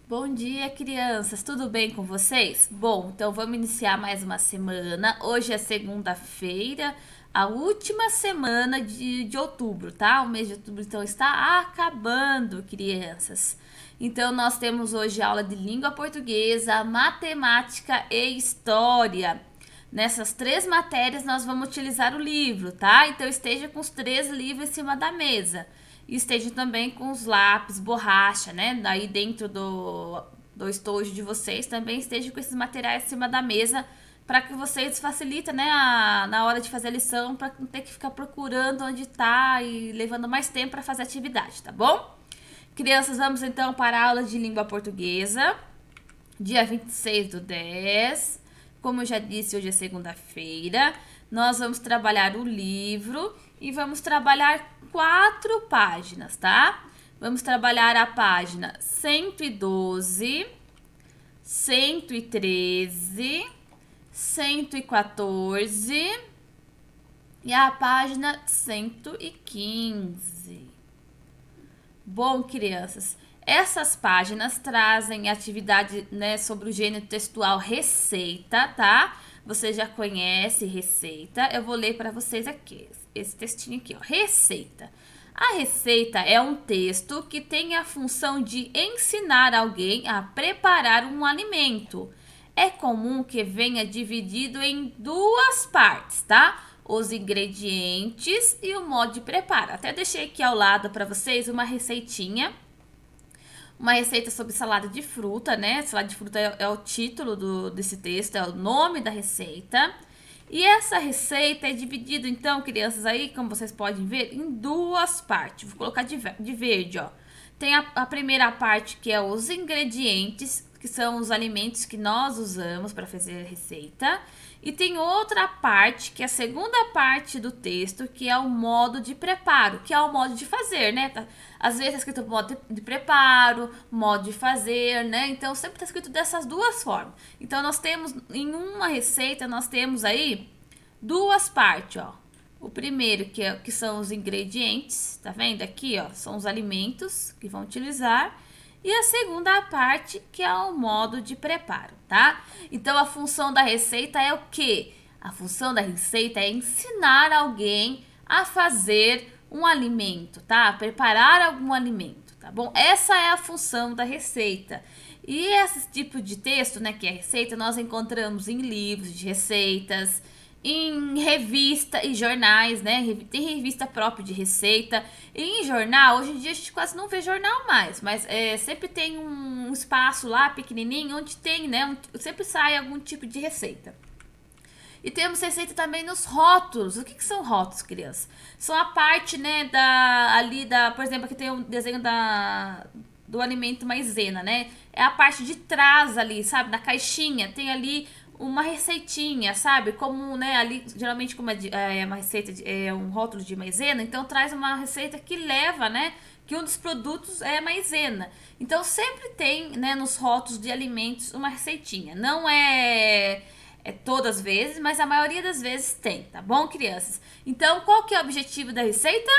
Bom dia, crianças! Tudo bem com vocês? Bom, então vamos iniciar mais uma semana. Hoje é segunda-feira, a última semana de outubro, tá? O mês de outubro então está acabando, crianças. Então nós temos hoje aula de língua portuguesa, matemática e história. Nessas três matérias nós vamos utilizar o livro, tá? Então esteja com os três livros em cima da mesa. E esteja também com os lápis, borracha, né? Aí dentro do estojo de vocês também esteja com esses materiais em cima da mesa para que vocês facilitem, né, na hora de fazer a lição, para não ter que ficar procurando onde tá e levando mais tempo para fazer a atividade, tá bom? Crianças, vamos então para a aula de língua portuguesa, dia 26/10. Como eu já disse, hoje é segunda-feira. Nós vamos trabalhar o livro e vamos trabalhar 4 páginas, tá? Vamos trabalhar a página 112, 113, 114 e a página 115. Bom, crianças, essas páginas trazem atividade, né, sobre o gênero textual receita, tá? Você já conhece receita. Eu vou ler para vocês aqui, esse textinho aqui, ó. Receita. A receita é um texto que tem a função de ensinar alguém a preparar um alimento. É comum que venha dividido em 2 partes, tá? Os ingredientes e o modo de preparo. Até deixei aqui ao lado para vocês uma receitinha. Uma receita sobre salada de fruta, né? Salada de fruta é o título desse texto, é o nome da receita. E essa receita é dividida, então, crianças, aí, como vocês podem ver, em 2 partes. Vou colocar de verde, ó. Tem a primeira parte, que é os ingredientes, que são os alimentos que nós usamos para fazer a receita. E tem outra parte, que é a segunda parte do texto, que é o modo de preparo, que é o modo de fazer, né? Às vezes é escrito modo de preparo, modo de fazer, né? Então, sempre está escrito dessas 2 formas. Então, nós temos, em uma receita, nós temos aí 2 partes, ó. O primeiro, que são os ingredientes, tá vendo aqui, ó? São os alimentos que vão utilizar. E a segunda parte, que é o modo de preparo, tá? Então, a função da receita é o quê? A função da receita é ensinar alguém a fazer um alimento, tá? Preparar algum alimento, tá bom? Essa é a função da receita. E esse tipo de texto, né, que é receita, nós encontramos em livros de receitas, em revista e jornais, né? Tem revista própria de receita. E em jornal, hoje em dia a gente quase não vê jornal mais, mas sempre tem um espaço lá pequenininho onde tem, né? Sempre sai algum tipo de receita. E temos receita também nos rótulos. O que são rótulos, crianças? São a parte, né, por exemplo, aqui tem um desenho do alimento maisena, né? É a parte de trás ali, sabe? Da caixinha, tem ali uma receitinha, sabe? Como, né, ali, geralmente como é uma receita, é um rótulo de maisena, então traz uma receita que leva, né, que um dos produtos é maisena. Então sempre tem, né, nos rótulos de alimentos uma receitinha. Não é todas as vezes, mas a maioria das vezes tem, tá bom, crianças? Então, qual que é o objetivo da receita?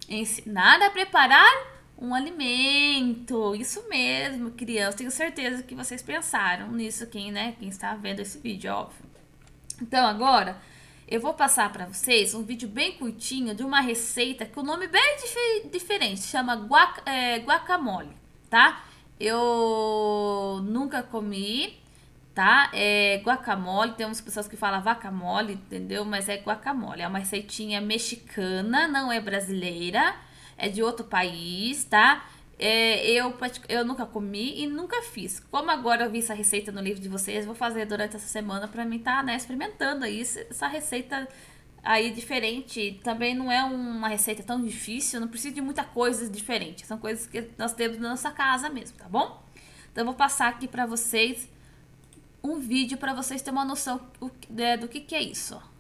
Ensinar a preparar um alimento. Isso mesmo, crianças. Tenho certeza que vocês pensaram nisso, quem está vendo esse vídeo, óbvio. Então, agora, eu vou passar para vocês um vídeo bem curtinho de uma receita com um nome bem diferente. Chama guacamole, tá? Eu nunca comi, tá? É guacamole. Tem umas pessoas que falam vacamole, entendeu? Mas é guacamole. É uma receitinha mexicana, não é brasileira. É de outro país, tá? Eu nunca comi e nunca fiz. Como agora eu vi essa receita no livro de vocês, vou fazer durante essa semana pra mim tá, né, experimentando aí essa receita aí diferente. Também não é uma receita tão difícil, não precisa de muita coisa diferente. São coisas que nós temos na nossa casa mesmo, tá bom? Então eu vou passar aqui pra vocês um vídeo pra vocês terem uma noção do que é isso, ó.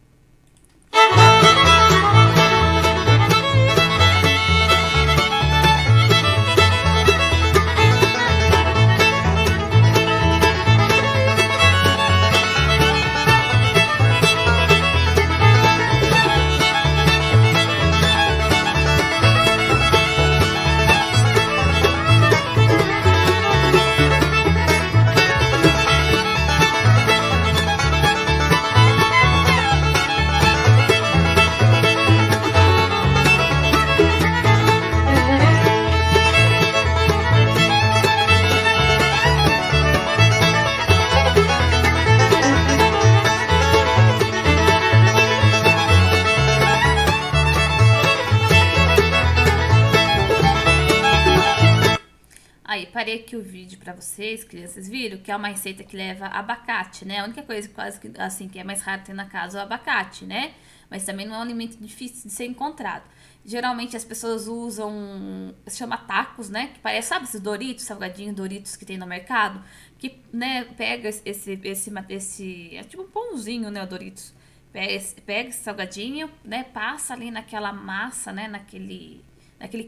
Aí, parei aqui o vídeo pra vocês, crianças, viram que é uma receita que leva abacate, né? A única coisa quase que, assim, que é mais raro ter na casa é o abacate, né? Mas também não é um alimento difícil de ser encontrado. Geralmente as pessoas usam, se chama tacos, né? Que parece, sabe, esses Doritos, salgadinhos Doritos que tem no mercado? Que, né, pega é tipo um pãozinho, né, o Doritos. Pega esse salgadinho, né, passa ali naquela massa, né, naquele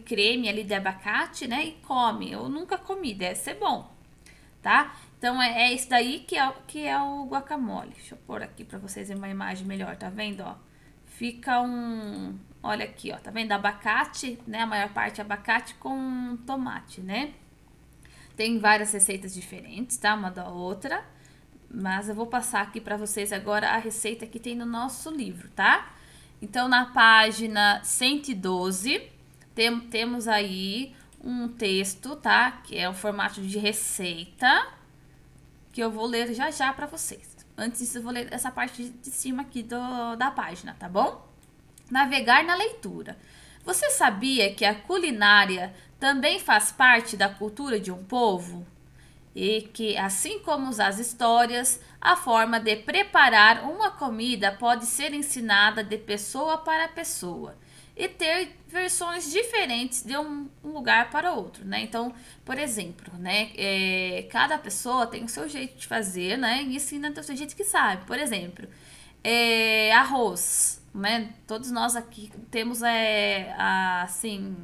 creme ali de abacate, né? E come. Eu nunca comi, deve ser bom, tá? Então é isso daí que é o guacamole. Deixa eu pôr aqui pra vocês verem uma imagem melhor, tá vendo, ó? Fica um... Olha aqui, ó, tá vendo? Abacate, né? A maior parte é abacate com tomate, né? Tem várias receitas diferentes, tá? Uma da outra. Mas eu vou passar aqui pra vocês agora a receita que tem no nosso livro, tá? Então, na página 112... temos aí um texto, tá? Que é o formato de receita, que eu vou ler já já para vocês. Antes disso, eu vou ler essa parte de cima aqui da página, tá bom? Navegar na leitura. Você sabia que a culinária também faz parte da cultura de um povo? E que, assim como as histórias, a forma de preparar uma comida pode ser ensinada de pessoa para pessoa e ter versões diferentes de um lugar para outro, né? Então, por exemplo, né? Cada pessoa tem o seu jeito de fazer, né? E ensina do seu jeito que sabe. Por exemplo, arroz, né? Todos nós aqui temos, assim,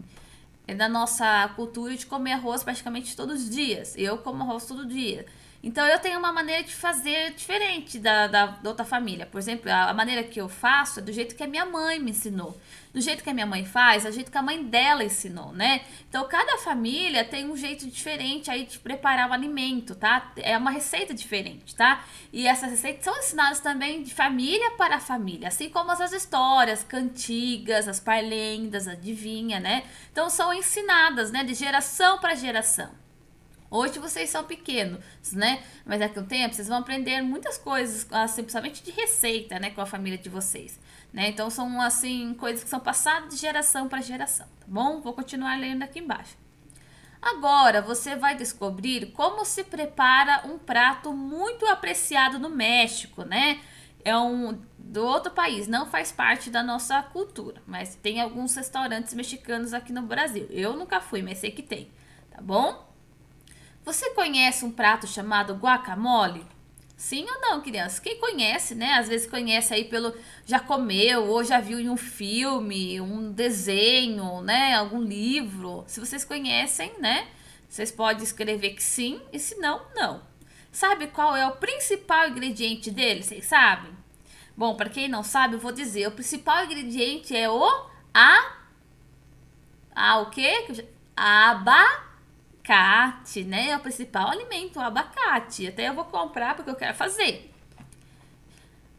da nossa cultura de comer arroz praticamente todos os dias. Eu como arroz todo dia. Então eu tenho uma maneira de fazer diferente da outra família. Por exemplo, a maneira que eu faço é do jeito que a minha mãe me ensinou. Do jeito que a minha mãe faz, é do jeito que a mãe dela ensinou, né? Então cada família tem um jeito diferente aí de preparar o alimento, tá? É uma receita diferente, tá? E essas receitas são ensinadas também de família para família, assim como as histórias, cantigas, as parlendas, a adivinha, né? Então são ensinadas, né, de geração para geração. Hoje vocês são pequenos, né? Mas daqui a um tempo vocês vão aprender muitas coisas, assim, principalmente de receita, né? Com a família de vocês, né? Então são, assim, coisas que são passadas de geração para geração, tá bom? Vou continuar lendo aqui embaixo. Agora você vai descobrir como se prepara um prato muito apreciado no México, né? É do outro país, não faz parte da nossa cultura, mas tem alguns restaurantes mexicanos aqui no Brasil. Eu nunca fui, mas sei que tem, tá bom? Você conhece um prato chamado guacamole? Sim ou não, crianças? Quem conhece, né? Às vezes conhece aí já comeu ou já viu em um filme, um desenho, né? Algum livro. Se vocês conhecem, né? Vocês podem escrever que sim e se não, não. Sabe qual é o principal ingrediente dele? Vocês sabem? Bom, para quem não sabe, eu vou dizer. O principal ingrediente é o o quê? Abacate, né? É o principal alimento, o abacate. Até eu vou comprar porque eu quero fazer.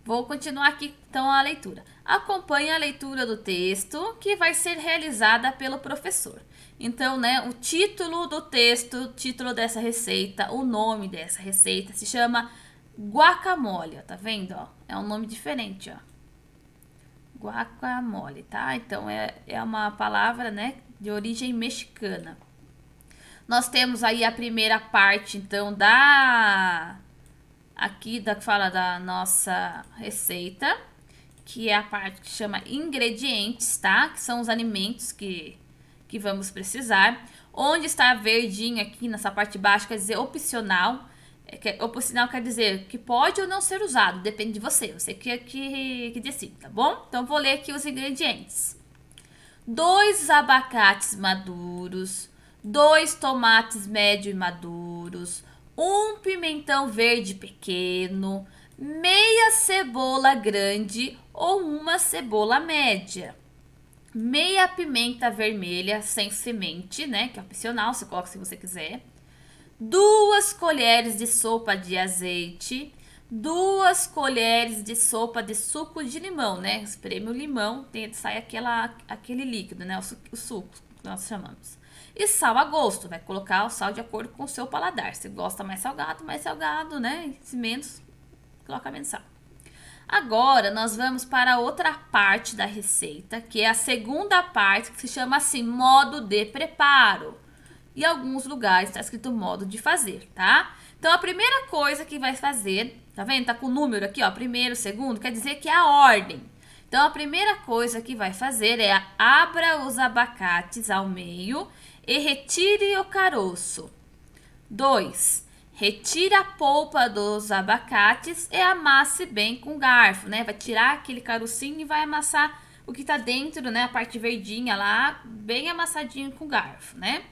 Vou continuar aqui então a leitura. Acompanhe a leitura do texto que vai ser realizada pelo professor. Então, né, o título do texto, o título dessa receita, o nome dessa receita se chama guacamole, ó, tá vendo, ó? É um nome diferente, ó. Guacamole, tá? Então é uma palavra, né, de origem mexicana. Nós temos aí a primeira parte, então, que fala da nossa receita, que é a parte que chama ingredientes, tá? Que são os alimentos que vamos precisar. Onde está verdinho aqui nessa parte de baixo, quer dizer opcional. Opcional quer dizer que pode ou não ser usado, depende de você. Você que decide, tá bom? Então, vou ler aqui os ingredientes. 2 abacates maduros, 2 tomates médio e maduros, 1 pimentão verde pequeno, meia cebola grande ou uma cebola média, meia pimenta vermelha sem semente, né, que é opcional, você coloca se você quiser, 2 colheres de sopa de azeite, 2 colheres de sopa de suco de limão, né, espreme o limão, sai aquele líquido, né, o suco que nós chamamos. E sal a gosto, vai colocar o sal de acordo com o seu paladar. Se gosta mais salgado, né? Se menos, coloca menos sal. Agora, nós vamos para outra parte da receita, que é a segunda parte, que se chama assim, modo de preparo. e alguns lugares está escrito modo de fazer, tá? Então, a primeira coisa que vai fazer, tá vendo? Tá com o número aqui, ó, primeiro, segundo, quer dizer que é a ordem. Então, a primeira coisa que vai fazer é abra os abacates ao meio e retire o caroço. 2. Retire a polpa dos abacates e amasse bem com garfo, né? Vai tirar aquele carocinho e vai amassar o que tá dentro, né? A parte verdinha lá, bem amassadinho com garfo, né?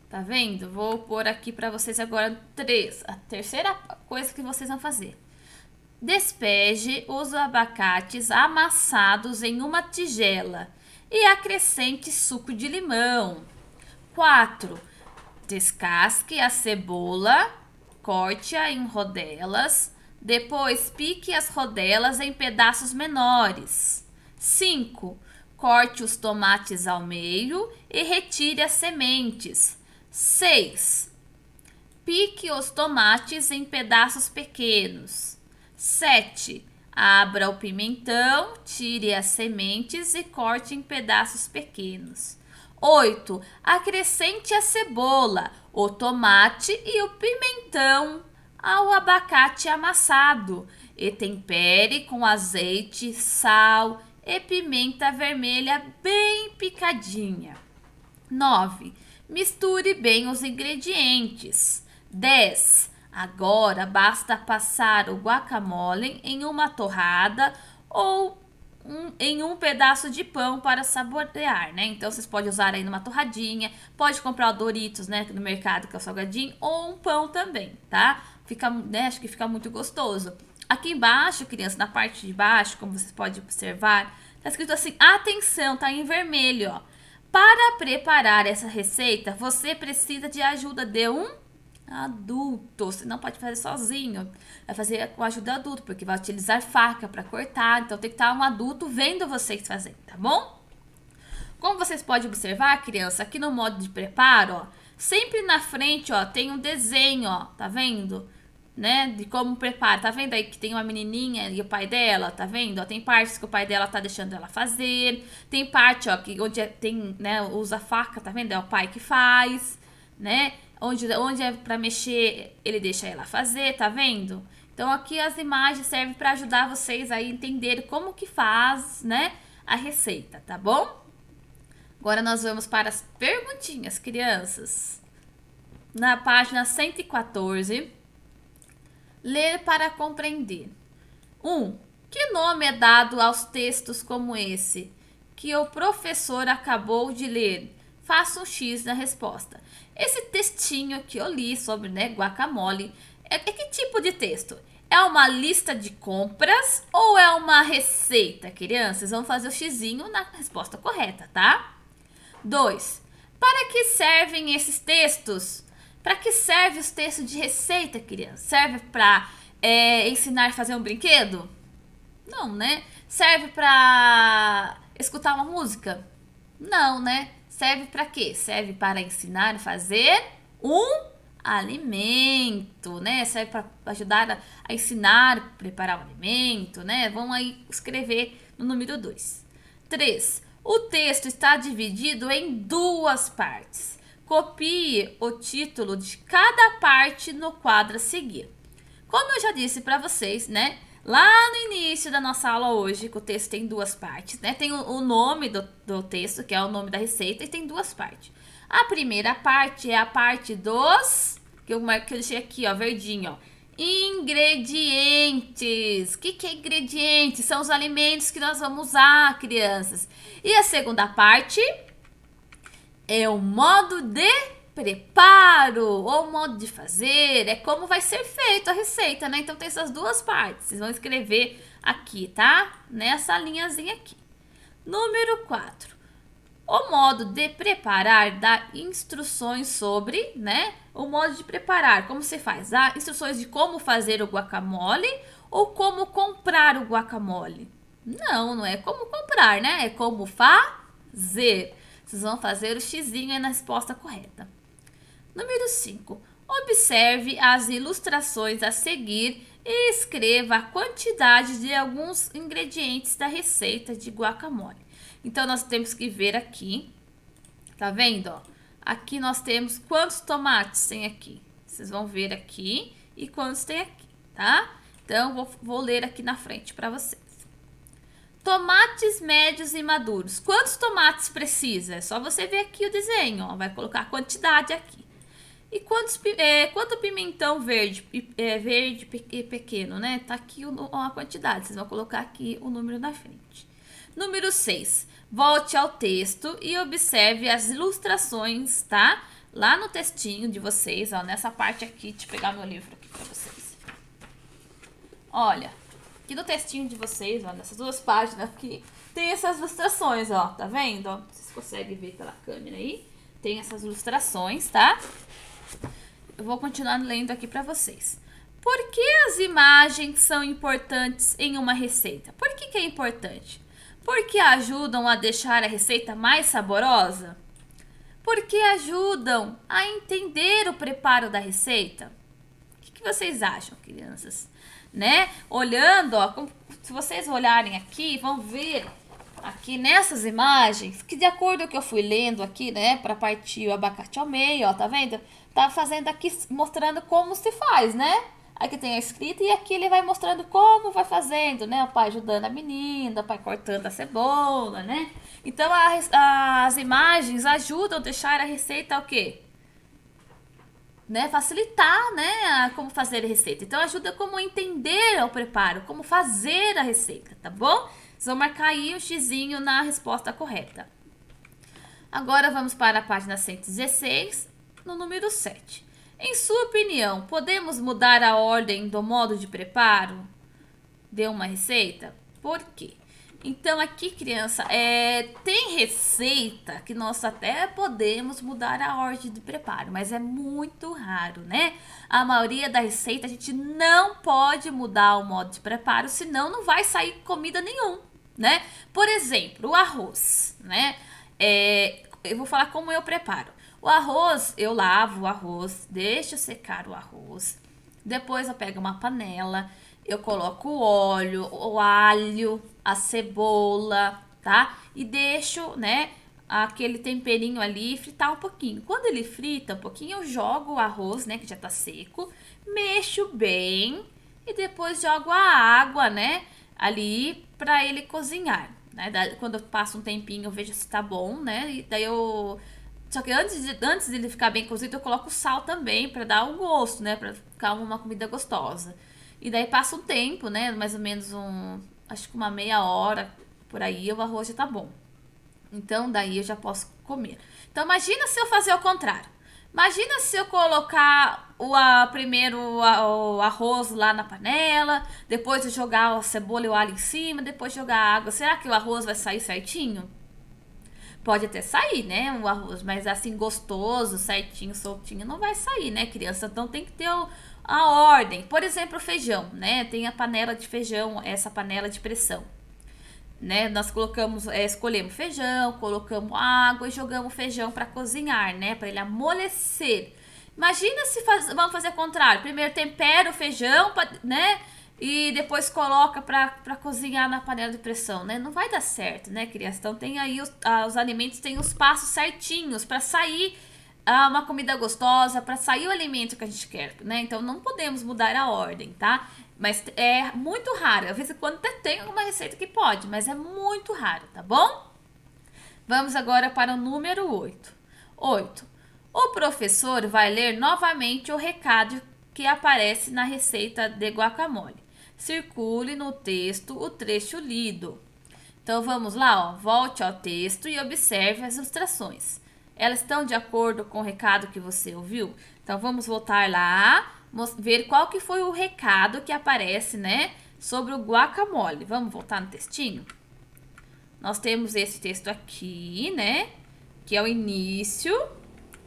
Tá vendo? Vou pôr aqui para vocês agora 3. A terceira coisa que vocês vão fazer. Despeje os abacates amassados em uma tigela e acrescente suco de limão. 4. Descasque a cebola, corte-a em rodelas, depois pique as rodelas em pedaços menores. 5. Corte os tomates ao meio e retire as sementes. 6. Pique os tomates em pedaços pequenos. 7. Abra o pimentão, tire as sementes e corte em pedaços pequenos. 8. Acrescente a cebola, o tomate e o pimentão ao abacate amassado e tempere com azeite, sal e pimenta vermelha bem picadinha. 9. Misture bem os ingredientes. 10. Agora basta passar o guacamole em uma torrada ou em um pedaço de pão para saborear, né? Então, vocês podem usar aí numa torradinha, pode comprar o Doritos, né, no mercado, que é o salgadinho, ou um pão também, tá? Fica, né, acho que fica muito gostoso. Aqui embaixo, criança, na parte de baixo, como vocês podem observar, tá escrito assim, atenção, tá em vermelho, ó. Para preparar essa receita, você precisa de ajuda de um adulto. Você não pode fazer sozinho, vai fazer com ajuda adulto, porque vai utilizar faca para cortar, então tem que estar um adulto vendo vocês fazendo, tá bom? Como vocês podem observar, criança, aqui no modo de preparo, ó, sempre na frente, ó, tem um desenho, ó, tá vendo? Né, de como prepara, tá vendo aí que tem uma menininha e o pai dela, tá vendo? Ó, tem partes que o pai dela tá deixando ela fazer, tem parte, ó, que onde tem, né, usa faca, tá vendo? É o pai que faz, né? Onde é para mexer, ele deixa ela fazer, tá vendo? Então, aqui as imagens servem para ajudar vocês a entender como que faz, né, a receita, tá bom? Agora, nós vamos para as perguntinhas, crianças. Na página 114, ler para compreender. 1. Que nome é dado aos textos como esse, que o professor acabou de ler? Faça um X na resposta. Esse textinho que eu li sobre, né, guacamole, é que tipo de texto? É uma lista de compras ou é uma receita, crianças? Vão fazer o xizinho na resposta correta, tá? 2. Para que servem esses textos? Para que servem os textos de receita, criança? Serve para ensinar a fazer um brinquedo? Não, né? Serve para escutar uma música? Não, né? Serve para quê? Serve para ensinar a fazer um alimento, né? Serve para ajudar a ensinar a preparar o alimento, né? Vamos aí escrever no número 2. 3. O texto está dividido em 2 partes. Copie o título de cada parte no quadro a seguir. Como eu já disse para vocês, né? Lá no início da nossa aula hoje, que o texto tem 2 partes, né? Tem o nome do texto, que é o nome da receita, e tem 2 partes. A primeira parte é a parte dos, que eu deixei aqui, ó, verdinho, ó. Ingredientes. O que é ingredientes? São os alimentos que nós vamos usar, crianças. E a segunda parte é o modo de preparo ou modo de fazer, é como vai ser feito a receita, né? Então tem essas 2 partes. Vocês vão escrever aqui, tá? Nessa linhazinha aqui. Número 4. O modo de preparar dá instruções sobre, né? O modo de preparar, como você faz? Dá instruções de como fazer o guacamole ou como comprar o guacamole? Não, não é como comprar, né? É como fazer. Vocês vão fazer o xizinho aí na resposta correta. Número 5. Observe as ilustrações a seguir e escreva a quantidade de alguns ingredientes da receita de guacamole. Então, nós temos que ver aqui, tá vendo, ó? Aqui nós temos quantos tomates tem aqui. Vocês vão ver aqui e quantos tem aqui, tá? Então, vou ler aqui na frente para vocês. Tomates médios e maduros. Quantos tomates precisa? É só você ver aqui o desenho, ó. Vai colocar a quantidade aqui. E quanto pimentão verde, verde pequeno, né? Tá aqui a quantidade. Vocês vão colocar aqui o número na frente. Número 6. Volte ao texto e observe as ilustrações, tá? Lá no textinho de vocês, ó. Nessa parte aqui, deixa eu pegar meu livro aqui pra vocês. Olha, aqui no textinho de vocês, ó, nessas duas páginas aqui, tem essas ilustrações, ó. Tá vendo? Ó, vocês conseguem ver pela câmera aí. Tem essas ilustrações, tá? Eu vou continuar lendo aqui para vocês. Por que as imagens são importantes em uma receita? Por que é importante? Porque ajudam a deixar a receita mais saborosa? Porque ajudam a entender o preparo da receita? O que vocês acham, crianças? Né? Olhando, ó, se vocês olharem aqui, vão ver aqui nessas imagens, que de acordo com o que eu fui lendo aqui, né, para partir o abacate ao meio, ó, tá vendo? Tá fazendo aqui, mostrando como se faz, né? Aqui tem a escrita e aqui ele vai mostrando como vai fazendo, né? O pai ajudando a menina, o pai cortando a cebola, né? Então, as imagens ajudam a deixar a receita o quê? Né? Facilitar, né? Como fazer a receita. Então, ajuda como entender o preparo, como fazer a receita, tá bom? Vocês vão marcar aí um xizinho na resposta correta. Agora, vamos para a página 116, no número 7. Em sua opinião, podemos mudar a ordem do modo de preparo de uma receita? Por quê? Então, aqui, criança, tem receita que nós até podemos mudar a ordem de preparo, mas é muito raro, né? A maioria da receita a gente não pode mudar o modo de preparo, senão não vai sair comida nenhum, né? Por exemplo, o arroz, né? Eu vou falar como eu preparo. O arroz, eu lavo o arroz, deixo secar o arroz. Depois eu pego uma panela, eu coloco o óleo, o alho, a cebola, tá? E deixo, né, aquele temperinho ali fritar um pouquinho. Quando ele frita um pouquinho, eu jogo o arroz, né, que já tá seco, mexo bem e depois jogo a água, né, ali pra ele cozinhar, né? Quando eu passo um tempinho, eu vejo se tá bom, né? E daí só que antes dele ficar bem cozido, eu coloco sal também pra dar o gosto, né? Pra ficar uma comida gostosa. E daí passa um tempo, né? Mais ou menos acho que uma meia hora por aí, o arroz já tá bom. Então, daí eu já posso comer. Então, imagina se eu fazer o contrário. Imagina se eu colocar primeiro o arroz lá na panela, depois eu jogar a cebola e o alho em cima, depois jogar a água. Será que o arroz vai sair certinho? Pode até sair, né, o arroz, mas assim, gostoso, certinho, soltinho, não vai sair, né, criança? Então tem que ter a ordem. Por exemplo, o feijão, né? Tem a panela de feijão, essa panela de pressão, né? Nós escolhemos feijão, colocamos água e jogamos feijão para cozinhar, né? Para ele amolecer. Imagina se vamos fazer o contrário. Primeiro tempera o feijão, né? E depois coloca para cozinhar na panela de pressão, né? Não vai dar certo, né, criança? Então tem aí os alimentos, tem os passos certinhos para sair uma comida gostosa, para sair o alimento que a gente quer, né? Então não podemos mudar a ordem, tá? Mas é muito raro. Às vezes quando até tem alguma receita que pode, mas é muito raro, tá bom? Vamos agora para o número 8. 8. O professor vai ler novamente o recado que aparece na receita de guacamole. Circule no texto o trecho lido. Então vamos lá, ó. Volte ao texto e observe as ilustrações. Elas estão de acordo com o recado que você ouviu? Então vamos voltar lá, ver qual que foi o recado que aparece, né, sobre o guacamole. Vamos voltar no textinho? Nós temos esse texto aqui, né, que é o início,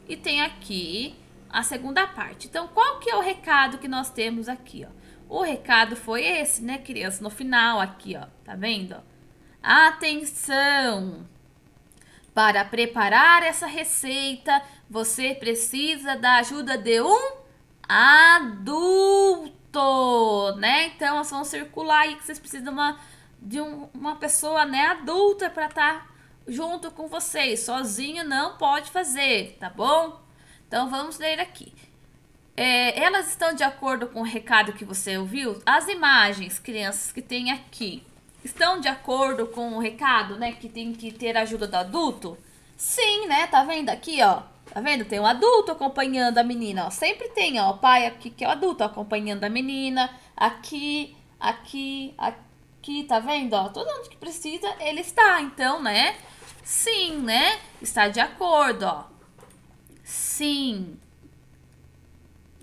e tem aqui a segunda parte. Então, qual que é o recado que nós temos aqui, ó? O recado foi esse, né, criança? No final aqui, ó. Tá vendo? Atenção! Para preparar essa receita, você precisa da ajuda de um adulto, né? Então, nós vamos circular aí que vocês precisam de uma pessoa, né, adulta para estar junto com vocês. Sozinho não pode fazer, tá bom? Então vamos ler aqui. Elas estão de acordo com o recado que você ouviu? As imagens, crianças, que tem aqui, estão de acordo com o recado, né? Que tem que ter ajuda do adulto? Sim, né? Tá vendo aqui, ó? Tá vendo? Tem um adulto acompanhando a menina, ó. Sempre tem, ó, o pai aqui que é o adulto acompanhando a menina. Aqui, aqui, aqui, tá vendo, ó? Todo mundo que precisa, ele está, então, né? Sim, né? Está de acordo, ó. Sim.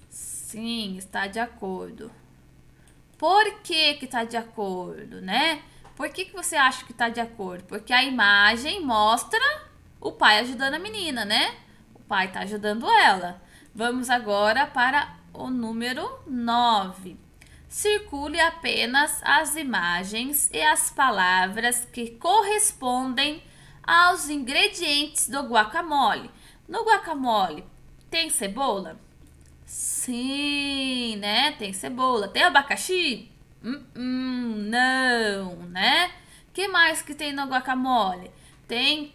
Sim, está de acordo. Por que que tá de acordo, né? Por que que você acha que tá de acordo? Porque a imagem mostra o pai ajudando a menina, né? O pai tá ajudando ela. Vamos agora para o número 9. Circule apenas as imagens e as palavras que correspondem aos ingredientes do guacamole. No guacamole, tem cebola? Sim, né? Tem cebola. Tem abacaxi? Não, né? Que mais que tem no guacamole? Tem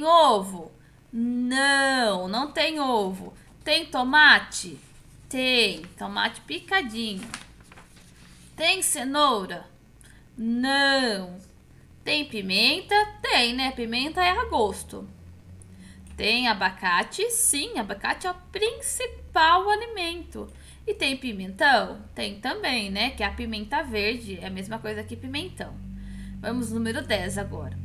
ovo? Não, não tem ovo. Tem tomate? Tem, tomate picadinho. Tem cenoura? Não. Tem pimenta? Tem, né? Pimenta é a gosto. Tem abacate? Sim, abacate é o principal alimento. E tem pimentão? Tem também, né? Que é a pimenta verde, é a mesma coisa que pimentão. Vamos no número 10 agora.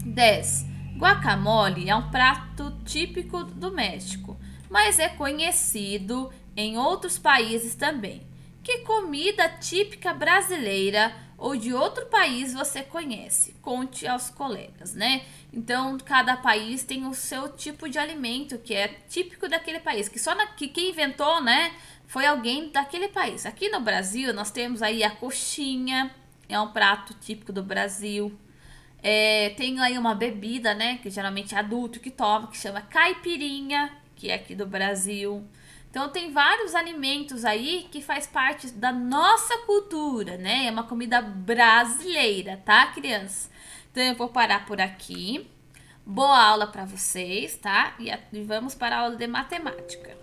10. Guacamole é um prato típico do México, mas é conhecido em outros países também. Que comida típica brasileira ou de outro país você conhece? Conte aos colegas, né? Então, cada país tem o seu tipo de alimento que é típico daquele país, que quem inventou, né, foi alguém daquele país. Aqui no Brasil, nós temos aí a coxinha, é um prato típico do Brasil. Tem aí uma bebida, né, que geralmente é adulto que toma, que chama caipirinha, que é aqui do Brasil. Então, tem vários alimentos aí que faz parte da nossa cultura, né? É uma comida brasileira, tá, crianças? Então, eu vou parar por aqui. Boa aula para vocês, tá? E vamos para a aula de matemática.